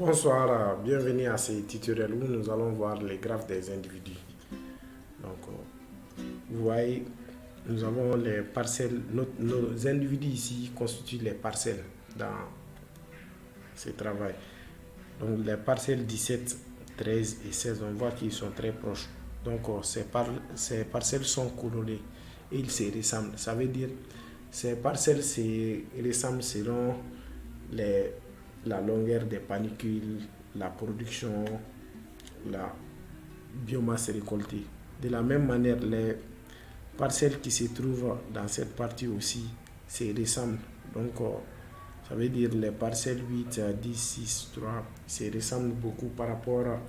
Bonsoir, bienvenue à ce tutoriel où nous allons voir les graphes des individus. Donc, vous voyez, nous avons les parcelles, nos individus ici constituent les parcelles dans ce travail. Donc, les parcelles 17, 13 et 16, on voit qu'ils sont très proches. Donc, ces parcelles sont colorées et ils se ressemblent. Ça veut dire ces parcelles se ressemblent selon la longueur des panicules, la production, la biomasse récoltée. De la même manière, les parcelles qui se trouvent dans cette partie aussi se ressemblent. Donc, ça veut dire les parcelles 8, 10, 6, 3 se ressemblent beaucoup par rapport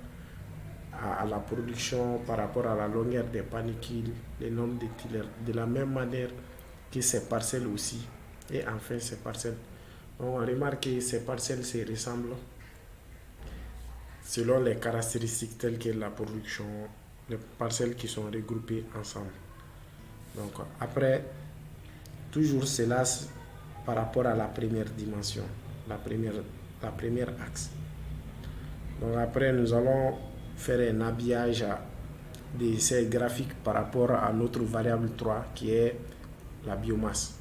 à la production, par rapport à la longueur des panicules, le nombre de tilaires. De la même manière que ces parcelles aussi. Et enfin, ces parcelles. On remarque que ces parcelles se ressemblent selon les caractéristiques telles que la production, les parcelles qui sont regroupées ensemble. Donc après, toujours cela par rapport à la première dimension, la première axe. Donc après, nous allons faire un habillage de ces graphiques par rapport à notre variable 3 qui est la biomasse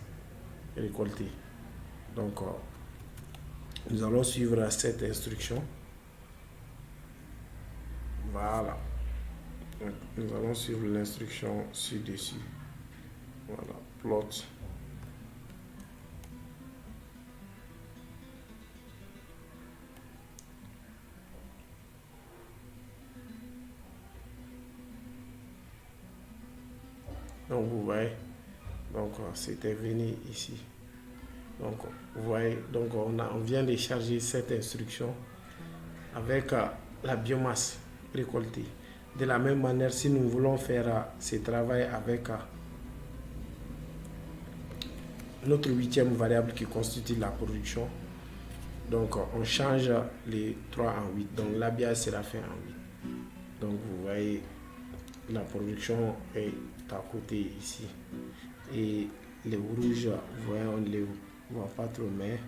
récoltée. Donc, nous allons suivre cette instruction. Voilà. Donc, nous allons suivre l'instruction ci-dessus. Voilà, plot. Donc, vous voyez, donc c'était venu ici. Donc, vous voyez, donc on vient de charger cette instruction avec la biomasse récoltée. De la même manière, si nous voulons faire ce travail avec notre huitième variable qui constitue la production, donc on change les 3 en 8. Donc l'habillage sera fait en 8. Donc vous voyez, la production est à côté ici. Et les rouges, vous voyez, on ne les voit pas trop, mais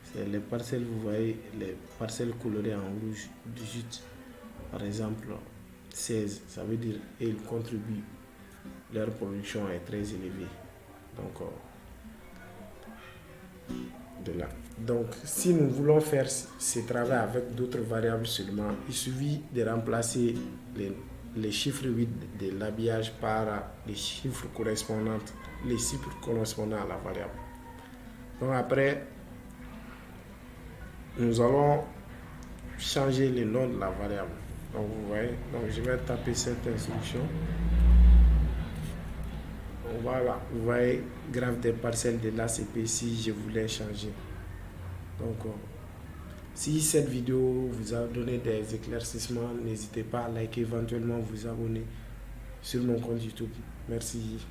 c'est les parcelles, vous voyez, les parcelles colorées en rouge 18, par exemple 16, ça veut dire qu'ils contribuent, leur production est très élevée. Donc, de là. Donc, si nous voulons faire ce travail avec d'autres variables seulement, il suffit de remplacer les chiffres 8 de l'habillage par les chiffres correspondants à la variable. Donc après, nous allons changer le nom de la variable. Donc vous voyez, donc je vais taper cette instruction. Voilà, vous voyez, graphe des parcelles de l'ACP si je voulais changer. Donc, si cette vidéo vous a donné des éclaircissements, n'hésitez pas à liker, éventuellement vous abonner sur mon compte YouTube. Merci.